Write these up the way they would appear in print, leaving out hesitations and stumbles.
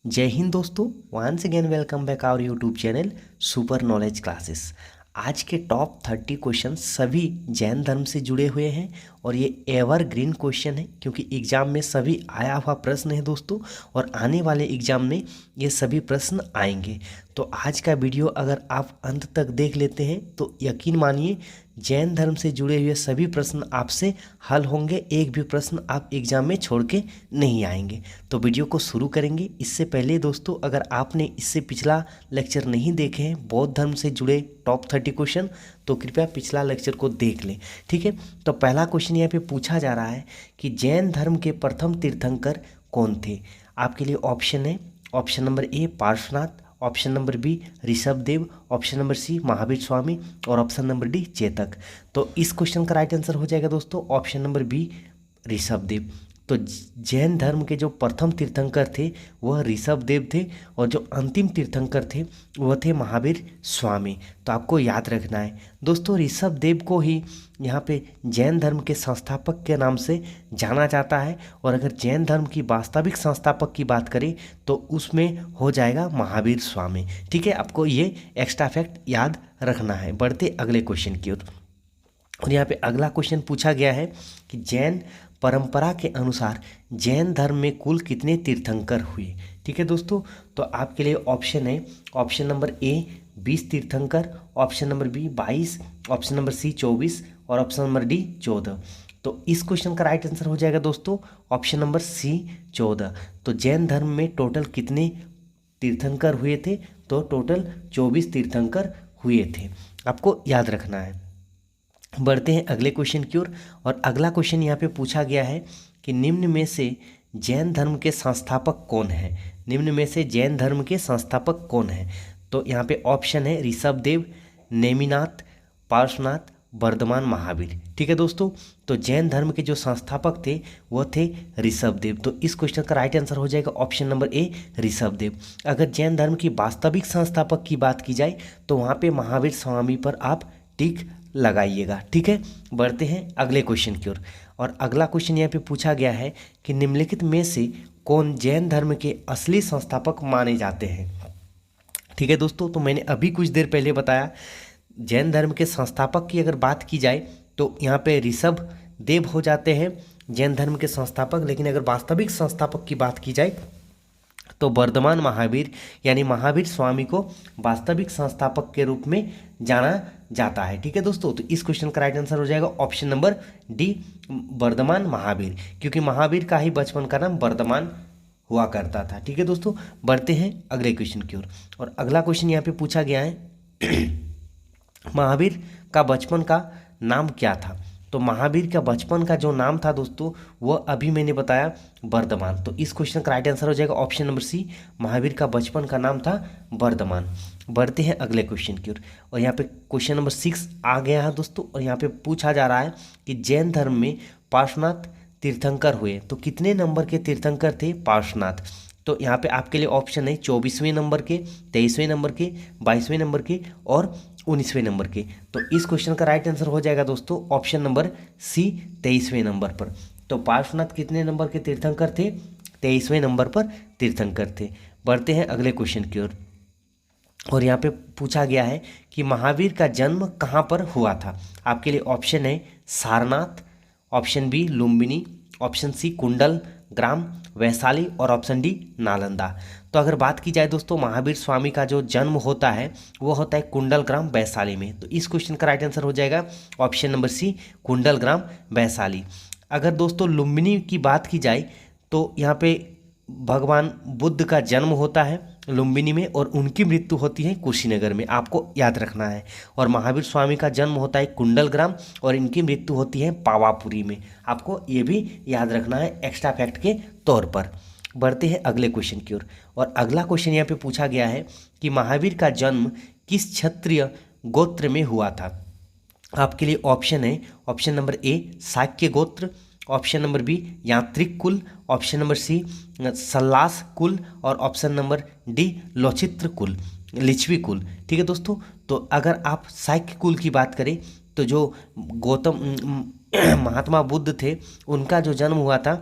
जय हिंद दोस्तों। Once again welcome back our YouTube channel super knowledge classes. आज के टॉप 30 क्वेश्चन सभी जैन धर्म से जुड़े हुए हैं और ये एवरग्रीन क्वेश्चन है क्योंकि एग्जाम में सभी आया हुआ प्रश्न है दोस्तों, और आने वाले एग्जाम में ये सभी प्रश्न आएंगे। तो आज का वीडियो अगर आप अंत तक देख लेते हैं तो यकीन मानिए जैन धर्म से जुड़े हुए सभी प्रश्न आपसे हल होंगे, एक भी प्रश्न आप एग्जाम में छोड़ के नहीं आएंगे। तो वीडियो को शुरू करेंगे। इससे पहले दोस्तों, अगर आपने इससे पिछला लेक्चर नहीं देखे हैं बौद्ध धर्म से जुड़े टॉप 30 क्वेश्चन, तो कृपया पिछला लेक्चर को देख लें, ठीक है। तो पहला क्वेश्चन यहाँ पे पूछा जा रहा है कि जैन धर्म के प्रथम तीर्थंकर कौन थे। आपके लिए ऑप्शन है, option number A Parshvanath, option number B Rishabhdev, option number C Mahavir Swami और ऑप्शन नंबर डी चेतक। तो इस क्वेश्चन का राइट आंसर हो जाएगा दोस्तों ऑप्शन नंबर बी ऋषभदेव। तो जैन धर्म के जो प्रथम तीर्थंकर थे वह ऋषभदेव थे और जो अंतिम तीर्थंकर थे वह थे महावीर स्वामी। तो आपको याद रखना है दोस्तों, ऋषभदेव को ही यहाँ पे जैन धर्म के संस्थापक के नाम से जाना जाता है। और अगर जैन धर्म की वास्तविक संस्थापक की बात करें तो उसमें हो जाएगा महावीर स्वामी, ठीक है। आपको ये एक्स्ट्रा फैक्ट याद रखना है। बढ़ते अगले क्वेश्चन की ओर। और यहाँ पे अगला क्वेश्चन पूछा गया है कि जैन परंपरा के अनुसार जैन धर्म में कुल कितने तीर्थंकर हुए, ठीक है दोस्तों। तो आपके लिए ऑप्शन है, ऑप्शन नंबर ए 20 तीर्थंकर, option number B 22, option number C 24 और ऑप्शन नंबर डी 14। तो इस क्वेश्चन का राइट आंसर हो जाएगा दोस्तों ऑप्शन नंबर सी 14। तो जैन धर्म में टोटल कितने तीर्थंकर हुए थे, तो टोटल 24 तीर्थंकर हुए थे, आपको याद रखना है। बढ़ते हैं अगले क्वेश्चन की ओर। और अगला क्वेश्चन यहाँ पे पूछा गया है कि निम्न में से जैन धर्म के संस्थापक कौन है। निम्न में से जैन धर्म के संस्थापक कौन है। तो यहाँ पे ऑप्शन है ऋषभदेव, नेमिनाथ, पार्श्वनाथ, वर्धमान, महावीर, ठीक है दोस्तों। तो जैन धर्म के जो संस्थापक थे वह थे ऋषभदेव। तो इस क्वेश्चन का राइट आंसर हो जाएगा ऑप्शन नंबर ए ऋषभदेव। अगर जैन धर्म की वास्तविक संस्थापक की बात की जाए तो वहाँ पे महावीर स्वामी पर आप टिक लगाइएगा, ठीक है। बढ़ते हैं अगले क्वेश्चन की ओर। और अगला क्वेश्चन यहाँ पे पूछा गया है कि निम्नलिखित में से कौन जैन धर्म के असली संस्थापक माने जाते हैं, ठीक है दोस्तों। तो मैंने अभी कुछ देर पहले बताया जैन धर्म के संस्थापक की अगर बात की जाए तो यहाँ पे ऋषभ देव हो जाते हैं जैन धर्म के संस्थापक। लेकिन अगर वास्तविक संस्थापक की बात की जाए तो वर्धमान महावीर यानी महावीर स्वामी को वास्तविक संस्थापक के रूप में जाना जाता है, ठीक है दोस्तों। तो इस क्वेश्चन का राइट आंसर हो जाएगा option number D Vardhaman Mahavir, क्योंकि महावीर का ही बचपन का नाम वर्धमान हुआ करता था, ठीक है दोस्तों। बढ़ते हैं अगले क्वेश्चन की ओर। और अगला क्वेश्चन यहाँ पे पूछा गया है महावीर का बचपन का नाम क्या था। तो महावीर का बचपन का जो नाम था दोस्तों वह अभी मैंने बताया वर्धमान। तो इस क्वेश्चन का राइट आंसर हो जाएगा ऑप्शन नंबर सी महावीर का बचपन का नाम था वर्धमान। बढ़ते हैं अगले क्वेश्चन की ओर। और यहाँ पे क्वेश्चन नंबर 6 आ गया है दोस्तों। और यहाँ पे पूछा जा रहा है कि जैन धर्म में पार्श्वनाथ तीर्थंकर हुए तो कितने नंबर के तीर्थंकर थे पार्श्वनाथ। तो यहाँ पे आपके लिए ऑप्शन है 24वें नंबर के, 23वें नंबर के, 22वें नंबर के और 19वें नंबर के। तो इस क्वेश्चन का राइट आंसर हो जाएगा दोस्तों ऑप्शन नंबर सी 23वें नंबर पर। तो पार्श्वनाथ कितने नंबर के तीर्थंकर थे, 23वें नंबर पर तीर्थंकर थे। बढ़ते हैं अगले क्वेश्चन की ओर। और यहाँ पे पूछा गया है कि महावीर का जन्म कहाँ पर हुआ था। आपके लिए ऑप्शन है Sarnath, option B Lumbini, option C Kundal Gram Vaishali और ऑप्शन डी नालंदा। तो अगर बात की जाए दोस्तों महावीर स्वामी का जो जन्म होता है वो होता है कुंडल ग्राम वैशाली में। तो इस क्वेश्चन का राइट आंसर हो जाएगा ऑप्शन नंबर सी कुंडल ग्राम वैशाली। अगर दोस्तों लुम्बिनी की बात की जाए तो यहाँ पे भगवान बुद्ध का जन्म होता है लुम्बिनी में और उनकी मृत्यु होती है कुशीनगर में, आपको याद रखना है। और महावीर स्वामी का जन्म होता है कुंडल ग्राम और इनकी मृत्यु होती है पावापुरी में, आपको ये भी याद रखना है एक्स्ट्रा फैक्ट के तौर पर। बढ़ते हैं अगले क्वेश्चन की ओर। और अगला क्वेश्चन यहाँ पे पूछा गया है कि महावीर का जन्म किस क्षत्रिय गोत्र में हुआ था। आपके लिए ऑप्शन है, ऑप्शन नंबर ए शाक्य गोत्र, ऑप्शन नंबर बी यांत्रिक कुल, ऑप्शन नंबर सी सल्लास कुल और ऑप्शन नंबर डी लोचित्र कुल, लिच्छवी कुल, ठीक है दोस्तों। तो अगर आप शाक्य कुल की बात करें तो जो गौतम महात्मा बुद्ध थे उनका जो जन्म हुआ था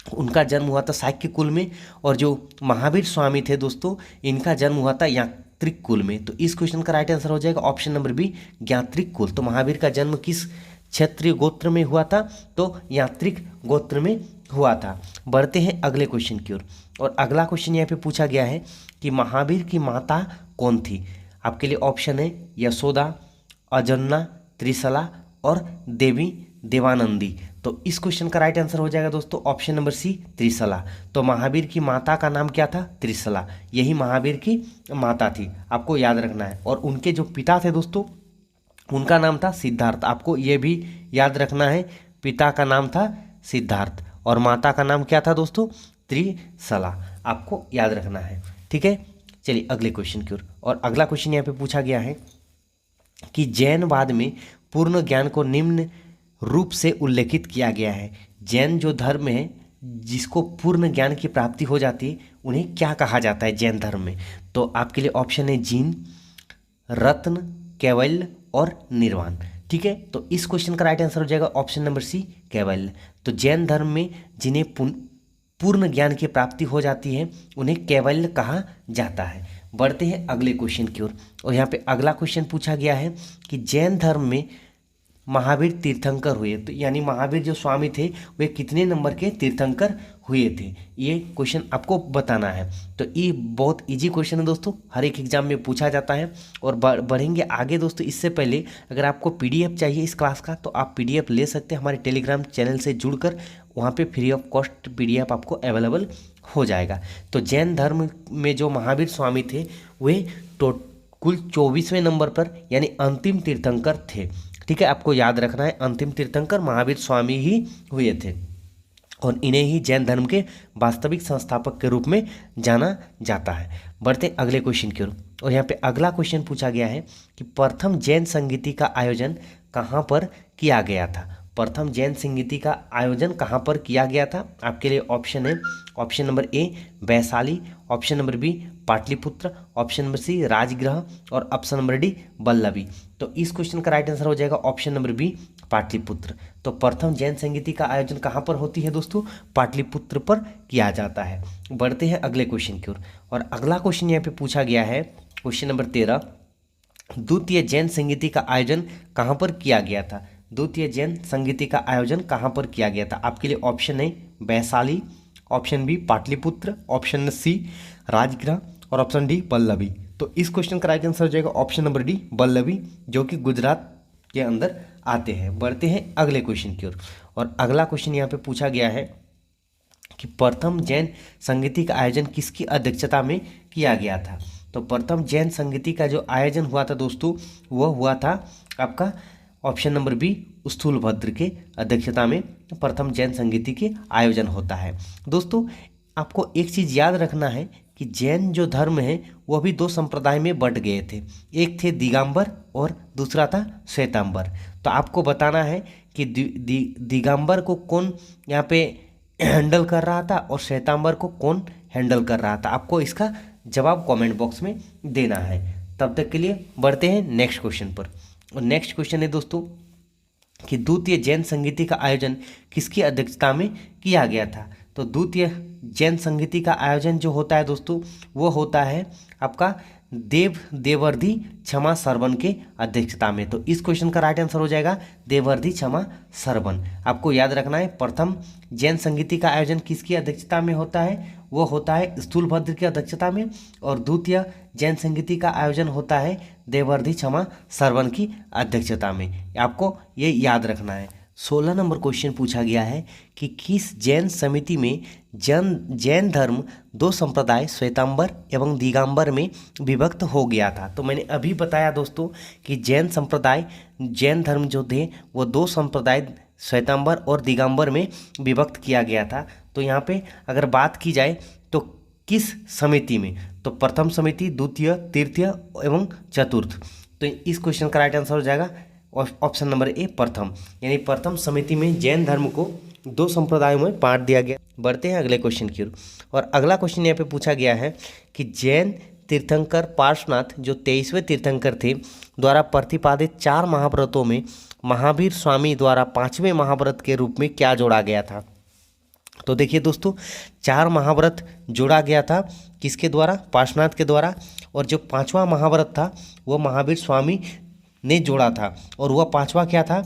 उनका जन्म हुआ था शाक्य कुल में, और जो महावीर स्वामी थे दोस्तों, इनका जन्म हुआ था यात्रिक कुल में। तो इस क्वेश्चन का राइट आंसर हो जाएगा ऑप्शन नंबर बी, यात्रिक कुल। तो महावीर का जन्म किस क्षत्रिय गोत्र में हुआ था? तो यात्रिक गोत्र में हुआ था। बढ़ते हैं अगले क्वेश्चन की ओर, और अगला क्वेश्चन यहाँ पे पूछा गया है कि महावीर की माता कौन थी? आपके लिए ऑप्शन है यशोदा, अजन्ना, त्रिशला और देवी देवानंदी। तो इस क्वेश्चन का राइट आंसर हो जाएगा दोस्तों ऑप्शन नंबर सी, त्रिशला। तो महावीर की माता का नाम क्या था? त्रिशला। यही महावीर की माता थी, आपको याद रखना है। और उनके जो पिता थे दोस्तों, उनका नाम था सिद्धार्थ। आपको ये भी याद रखना है, पिता का नाम था सिद्धार्थ और माता का नाम क्या था दोस्तों? त्रिशला। आपको याद रखना है, ठीक है। चलिए अगले क्वेश्चन की ओर, और अगला क्वेश्चन यहाँ पे पूछा गया है कि जैनवाद में पूर्ण ज्ञान को निम्न रूप से उल्लेखित किया गया है। जैन जो धर्म है जिसको पूर्ण ज्ञान की प्राप्ति हो जाती है, उन्हें क्या कहा जाता है जैन धर्म में? तो आपके लिए ऑप्शन है जीन, रत्न, कैवल्य और निर्वाण, ठीक है। तो इस क्वेश्चन का राइट आंसर हो जाएगा ऑप्शन नंबर सी, कैवल्य। तो जैन धर्म में जिन्हें पूर्ण ज्ञान की प्राप्ति हो जाती है, उन्हें कैवल्य कहा जाता है। बढ़ते हैं अगले क्वेश्चन की ओर, और यहाँ पे अगला क्वेश्चन पूछा गया है कि जैन धर्म में महावीर तीर्थंकर हुए, तो यानी महावीर जो स्वामी थे वे कितने नंबर के तीर्थंकर हुए थे? ये क्वेश्चन आपको बताना है। तो ये बहुत इजी क्वेश्चन है दोस्तों, हर एक एग्जाम में पूछा जाता है। और बढ़ेंगे आगे दोस्तों, इससे पहले अगर आपको पीडीएफ चाहिए इस क्लास का, तो आप पीडीएफ ले सकते हैं हमारे टेलीग्राम चैनल से जुड़कर। वहाँ पे फ्री ऑफ कॉस्ट पीडीएफ आपको अवेलेबल हो जाएगा। तो जैन धर्म में जो महावीर स्वामी थे वे कुल 24वें नंबर पर यानी अंतिम तीर्थंकर थे, ठीक है। आपको याद रखना है, अंतिम तीर्थंकर महावीर स्वामी ही हुए थे, और इन्हें ही जैन धर्म के वास्तविक संस्थापक के रूप में जाना जाता है। बढ़ते अगले क्वेश्चन की ओर, और यहाँ पे अगला क्वेश्चन पूछा गया है कि प्रथम जैन संगीति का आयोजन कहाँ पर किया गया था? प्रथम जैन संगीति का आयोजन कहाँ पर किया गया था? आपके लिए ऑप्शन है, option number A Vaishali, option number B Pataliputra, option number C Rajgriha और ऑप्शन नंबर डी बल्लभी। तो इस क्वेश्चन का राइट आंसर हो जाएगा ऑप्शन नंबर बी पाटलिपुत्र। तो प्रथम जैन संगीति का आयोजन कहाँ पर होती है दोस्तों? पाटलिपुत्र पर किया जाता है। बढ़ते हैं अगले क्वेश्चन की ओर, और अगला क्वेश्चन यहाँ पे पूछा गया है क्वेश्चन नंबर 13, द्वितीय जैन संगीति का आयोजन कहाँ पर किया गया था? द्वितीय जैन संगीति का आयोजन कहाँ पर किया गया था? आपके लिए ऑप्शन है Vaishali, option B Pataliputra, option C Rajgriha और ऑप्शन डी बल्लभी। तो इस क्वेश्चन का राइट आंसर हो जाएगा ऑप्शन नंबर डी बल्लभी, जो कि गुजरात के अंदर आते हैं। बढ़ते हैं अगले क्वेश्चन की ओर, और अगला क्वेश्चन यहाँ पे पूछा गया है कि प्रथम जैन संगीति का आयोजन किसकी अध्यक्षता में किया गया था? तो प्रथम जैन संगीति का जो आयोजन हुआ था दोस्तों, वह हुआ था आपका ऑप्शन नंबर बी स्थूलभद्र के अध्यक्षता में प्रथम जैन संगीति के आयोजन होता है। दोस्तों आपको एक चीज़ याद रखना है कि जैन जो धर्म है वह भी दो संप्रदाय में बंट गए थे, एक थे दिगंबर और दूसरा था श्वेतांबर। तो आपको बताना है कि दिगंबर को कौन यहाँ पे हैंडल कर रहा था और श्वेतांबर को कौन हैंडल कर रहा था। आपको इसका जवाब कमेंट बॉक्स में देना है। तब तक के लिए बढ़ते हैं नेक्स्ट क्वेश्चन पर, और नेक्स्ट क्वेश्चन है दोस्तों कि द्वितीय जैन संगीति का आयोजन किसकी अध्यक्षता में किया गया था? तो द्वितीय जैन संगीति का आयोजन जो होता है दोस्तों, वो होता है आपका देवर्धि क्षमा सरवन के अध्यक्षता में। तो इस क्वेश्चन का राइट आंसर हो जाएगा देवर्धि क्षमा सरवन। आपको याद रखना है, प्रथम जैन संगीति का आयोजन किसकी अध्यक्षता में होता है? वो होता है स्थूलभद्र की अध्यक्षता में, और द्वितीय जैन संगीति का आयोजन होता है देवर्धि क्षमा सरवन की अध्यक्षता में। आपको ये याद रखना है। 16 नंबर क्वेश्चन पूछा गया है कि किस जैन समिति में जैन धर्म दो संप्रदाय श्वेतांबर एवं दिगंबर में विभक्त हो गया था? तो मैंने अभी बताया दोस्तों कि जैन संप्रदाय, जैन धर्म जो थे वो दो संप्रदाय श्वेतांबर और दिगंबर में विभक्त किया गया था। तो यहाँ पे अगर बात की जाए तो किस समिति में? तो प्रथम समिति, द्वितीय, तृतीय एवं चतुर्थ। तो इस क्वेश्चन का राइट आंसर हो जाएगा ऑप्शन नंबर ए प्रथम, यानी प्रथम समिति में जैन धर्म को दो संप्रदायों में बांट दिया गया। बढ़ते हैं अगले क्वेश्चन की ओर, और अगला क्वेश्चन यहाँ पे पूछा गया है कि जैन तीर्थंकर पार्श्वनाथ जो 23वें तीर्थंकर थे द्वारा प्रतिपादित 4 महाव्रतों में महावीर स्वामी द्वारा 5वें महाव्रत के रूप में क्या जोड़ा गया था? तो देखिए दोस्तों, 4 महाव्रत जोड़ा गया था किसके द्वारा? पार्श्वनाथ के द्वारा। और जो 5वां महाव्रत था वो महावीर स्वामी ने जोड़ा था, और वह 5वां क्या था?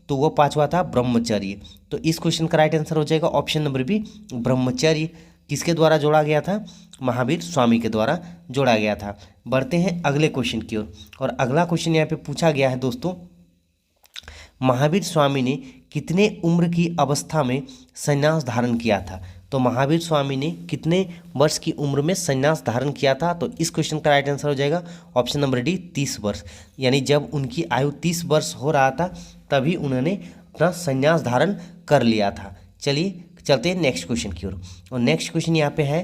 तो वह 5वां था ब्रह्मचर्य। तो इस क्वेश्चन का राइट आंसर हो जाएगा ऑप्शन नंबर बी, ब्रह्मचर्य। किसके द्वारा जोड़ा गया था? महावीर स्वामी के द्वारा जोड़ा गया था। बढ़ते हैं अगले क्वेश्चन की ओर, और अगला क्वेश्चन यहाँ पे पूछा गया है दोस्तों, महावीर स्वामी ने कितने उम्र की अवस्था में संन्यास धारण किया था? तो महावीर स्वामी ने कितने वर्ष की उम्र में संन्यास धारण किया था? तो इस क्वेश्चन का राइट आंसर हो जाएगा ऑप्शन नंबर डी, 30 वर्ष। यानी जब उनकी आयु 30 वर्ष हो रहा था तभी उन्होंने अपना संन्यास धारण कर लिया था। चलिए चलते हैं नेक्स्ट क्वेश्चन की ओर, और नेक्स्ट क्वेश्चन यहाँ पे है,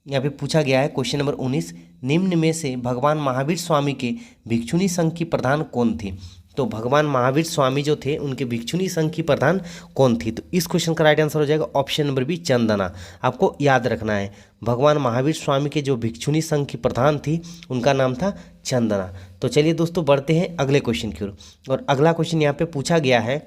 यहाँ पे पूछा गया है क्वेश्चन नंबर 19, निम्न में से भगवान महावीर स्वामी के भिक्षुणी संघ की प्रधान कौन थी? तो भगवान महावीर स्वामी जो थे उनके भिक्षुणी संघ की प्रधान कौन थी? तो इस क्वेश्चन का राइट आंसर हो जाएगा ऑप्शन नंबर बी, चंदना। आपको याद रखना है, भगवान महावीर स्वामी के जो भिक्षुणी संघ की प्रधान थी उनका नाम था चंदना। तो चलिए दोस्तों बढ़ते हैं अगले क्वेश्चन की ओर, और अगला क्वेश्चन यहाँ पे पूछा गया है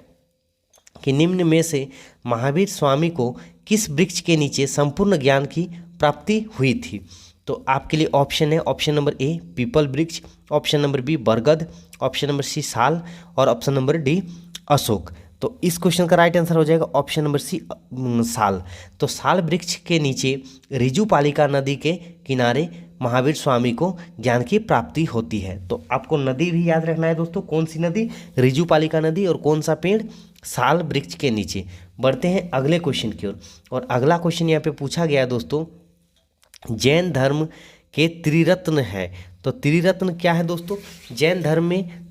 कि निम्न में से महावीर स्वामी को किस वृक्ष के नीचे संपूर्ण ज्ञान की प्राप्ति हुई थी? तो आपके लिए ऑप्शन है, ऑप्शन नंबर ए पीपल वृक्ष, ऑप्शन नंबर बी बरगद, ऑप्शन नंबर सी साल, और ऑप्शन नंबर डी अशोक। तो इस क्वेश्चन का राइट आंसर हो जाएगा ऑप्शन नंबर सी साल। तो साल वृक्ष के नीचे ऋजुपालिका नदी के किनारे महावीर स्वामी को ज्ञान की प्राप्ति होती है। तो आपको नदी भी याद रखना है दोस्तों, कौन सी नदी? ऋजुपालिका नदी। और कौन सा पेड़? साल वृक्ष के नीचे। बढ़ते हैं अगले क्वेश्चन की ओर, और अगला क्वेश्चन यहाँ पे पूछा गया है दोस्तों, जैन धर्म के त्रिरत्न है। तो त्रिरत्न क्या है दोस्तों? जैन धर्म में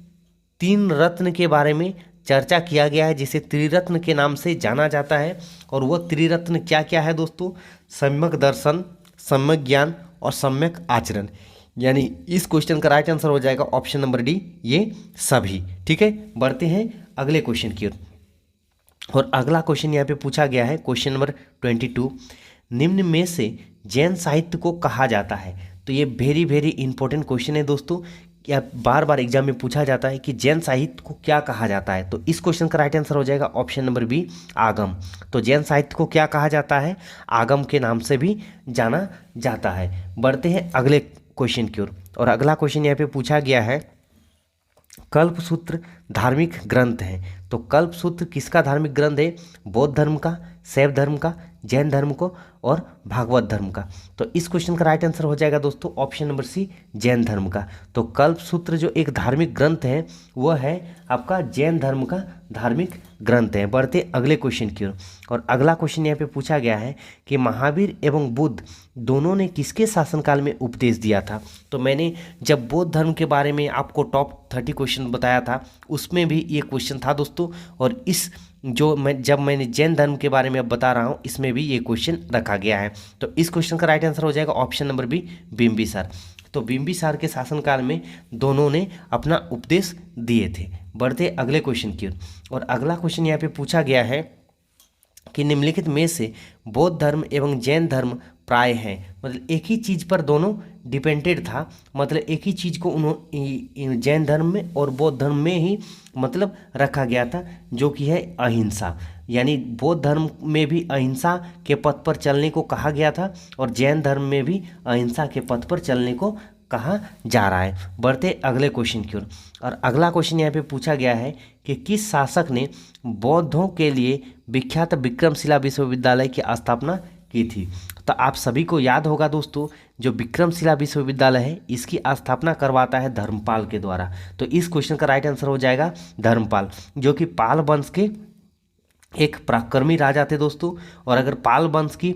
3 रत्न के बारे में चर्चा किया गया है जिसे त्रिरत्न के नाम से जाना जाता है। और वह त्रिरत्न क्या क्या है दोस्तों? सम्यक दर्शन, सम्यक ज्ञान और सम्यक आचरण। यानी इस क्वेश्चन का राइट आंसर हो जाएगा ऑप्शन नंबर डी, ये सभी। ठीक है, बढ़ते हैं अगले क्वेश्चन की ओर, और अगला क्वेश्चन यहाँ पे पूछा गया है क्वेश्चन नंबर 22, निम्न में से जैन साहित्य को कहा जाता है? तो ये वेरी वेरी इंपॉर्टेंट क्वेश्चन है दोस्तों, या बार बार एग्जाम में पूछा जाता है कि जैन साहित्य को क्या कहा जाता है? तो इस क्वेश्चन का राइट आंसर हो जाएगा ऑप्शन नंबर बी, आगम। तो जैन साहित्य को क्या कहा जाता है? आगम के नाम से भी जाना जाता है। बढ़ते हैं अगले क्वेश्चन की ओर, और अगला क्वेश्चन यहाँ पे पूछा गया है, कल्पसूत्र धार्मिक ग्रंथ है। तो कल्पसूत्र किसका धार्मिक ग्रंथ है? बौद्ध धर्म का, शैव धर्म का, जैन धर्म को और भागवत धर्म का। तो इस क्वेश्चन का राइट आंसर हो जाएगा दोस्तों ऑप्शन नंबर सी, जैन धर्म का। तो कल्पसूत्र जो एक धार्मिक ग्रंथ है वह है आपका जैन धर्म का धार्मिक ग्रंथ है। बढ़ते अगले क्वेश्चन की ओर, और अगला क्वेश्चन यहाँ पे पूछा गया है कि महावीर एवं बुद्ध दोनों ने किसके शासनकाल में उपदेश दिया था? तो मैंने जब बौद्ध धर्म के बारे में आपको टॉप 30 क्वेश्चन बताया था उसमें भी ये क्वेश्चन था दोस्तों, और इस जो मैंने जैन धर्म के बारे में अब बता रहा हूँ इसमें भी ये क्वेश्चन रखा गया है। तो इस क्वेश्चन का राइट आंसर हो जाएगा ऑप्शन नंबर बी, बिंबिसार। तो बिंबिसार के शासनकाल में दोनों ने अपना उपदेश दिए थे। बढ़ते अगले क्वेश्चन की ओर, और अगला क्वेश्चन यहाँ पे पूछा गया है कि निम्नलिखित में से बौद्ध धर्म एवं जैन धर्म प्राय हैं, मतलब एक ही चीज़ पर दोनों डिपेंडेड था, मतलब एक ही चीज़ को उन्होंने जैन धर्म में और बौद्ध धर्म में ही मतलब रखा गया था, जो कि है अहिंसा। यानी बौद्ध धर्म में भी अहिंसा के पथ पर चलने को कहा गया था और जैन धर्म में भी अहिंसा के पथ पर चलने को कहा जा रहा है। बढ़ते अगले क्वेश्चन की ओर, और अगला क्वेश्चन यहाँ पे पूछा गया है कि किस शासक ने बौद्धों के लिए विख्यात विक्रमशिला विश्वविद्यालय की स्थापना की थी? तो आप सभी को याद होगा दोस्तों, जो विक्रमशिला विश्वविद्यालय है इसकी स्थापना करवाता है धर्मपाल के द्वारा। तो इस क्वेश्चन का राइट आंसर हो जाएगा धर्मपाल, जो कि पाल वंश के एक पराक्रमी राजा थे दोस्तों। और अगर पाल वंश की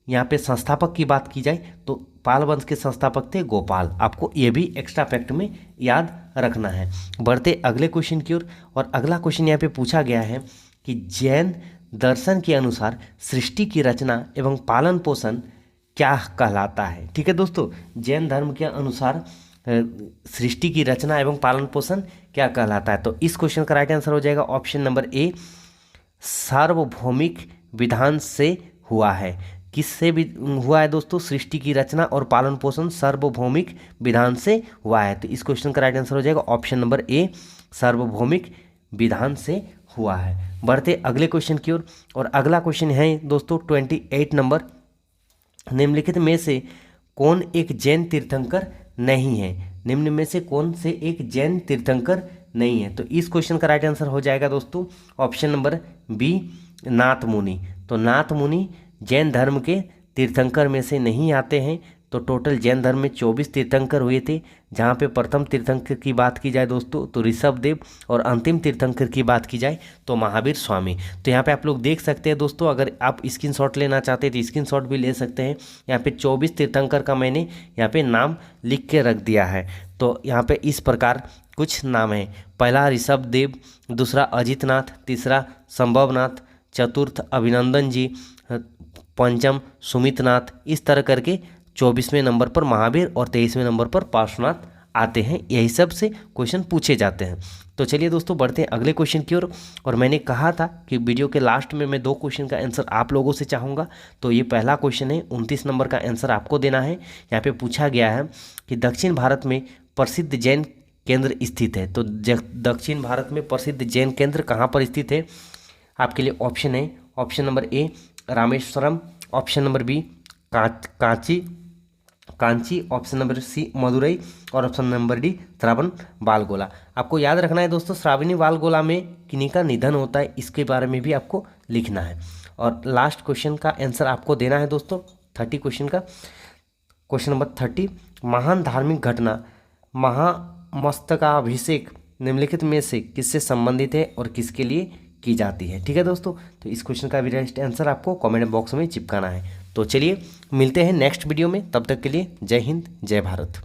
यहाँ पे संस्थापक की बात की जाए तो पाल वंश के संस्थापक थे गोपाल। आपको ये भी एक्स्ट्रा फैक्ट में याद रखना है। बढ़ते अगले क्वेश्चन की ओर, और अगला क्वेश्चन यहाँ पे पूछा गया है कि जैन दर्शन के अनुसार सृष्टि की रचना एवं पालन पोषण क्या कहलाता है? ठीक है दोस्तों, जैन धर्म के अनुसार सृष्टि की रचना एवं पालन पोषण क्या कहलाता है? तो इस क्वेश्चन का राइट आंसर हो जाएगा ऑप्शन नंबर ए, सार्वभौमिक विधान से हुआ है। किससे भी हुआ है दोस्तों? सृष्टि की रचना और पालन पोषण सार्वभौमिक विधान से हुआ है। तो इस क्वेश्चन का राइट आंसर हो जाएगा ऑप्शन नंबर ए, सार्वभौमिक विधान से हुआ है। बढ़ते अगले क्वेश्चन की ओर, और अगला क्वेश्चन है दोस्तों 28 नंबर। निम्नलिखित में से कौन एक जैन तीर्थंकर नहीं है? निम्न में से कौन से एक जैन तीर्थंकर नहीं है? तो इस क्वेश्चन का राइट आंसर हो जाएगा दोस्तों ऑप्शन नंबर बी, नाथ मुनि। तो नाथ मुनि जैन धर्म के तीर्थंकर में से नहीं आते हैं। तो टोटल जैन धर्म में 24 तीर्थंकर हुए थे, जहाँ पे प्रथम तीर्थंकर की बात की जाए दोस्तों तो ऋषभदेव, और अंतिम तीर्थंकर की बात की जाए तो महावीर स्वामी। तो यहाँ पे आप लोग देख सकते हैं दोस्तों, अगर आप स्क्रीनशॉट लेना चाहते हैं तो स्क्रीनशॉट भी ले सकते हैं। यहाँ पे 24 तीर्थंकर का मैंने यहाँ पे नाम लिख के रख दिया है। तो यहाँ पे इस प्रकार कुछ नाम है। पहला ऋषभदेव, दूसरा अजितनाथ, तीसरा संभवनाथ, चतुर्थ अभिनंदन जी, पंचम सुमितनाथ। इस तरह करके 24वें नंबर पर महावीर और 23वें नंबर पर पार्श्वनाथ आते हैं। यही सब से क्वेश्चन पूछे जाते हैं। तो चलिए दोस्तों बढ़ते हैं अगले क्वेश्चन की ओर। और मैंने कहा था कि वीडियो के लास्ट में मैं 2 क्वेश्चन का आंसर आप लोगों से चाहूँगा। तो ये पहला क्वेश्चन है, 29 नंबर का आंसर आपको देना है। यहाँ पे पूछा गया है कि दक्षिण भारत में प्रसिद्ध जैन केंद्र स्थित है। तो दक्षिण भारत में प्रसिद्ध जैन केंद्र कहाँ पर स्थित है? आपके लिए ऑप्शन है, option number A Rameswaram, option number B Kanchi, option number C Madurai, और option number D Shravana Belagola. आपको याद रखना है दोस्तों, श्रावणी बालगोला में किन्हीं का निधन होता है, इसके बारे में भी आपको लिखना है। और लास्ट क्वेश्चन का आंसर आपको देना है दोस्तों 30 क्वेश्चन का। क्वेश्चन नंबर 30, महान धार्मिक घटना महामस्तकाभिषेक निम्नलिखित में से किससे संबंधित है और किसके लिए की जाती है? ठीक है दोस्तों, तो इस क्वेश्चन का भी राइट आंसर आपको कमेंट बॉक्स में चिपकाना है। तो चलिए मिलते हैं नेक्स्ट वीडियो में, तब तक के लिए जय हिंद जय भारत।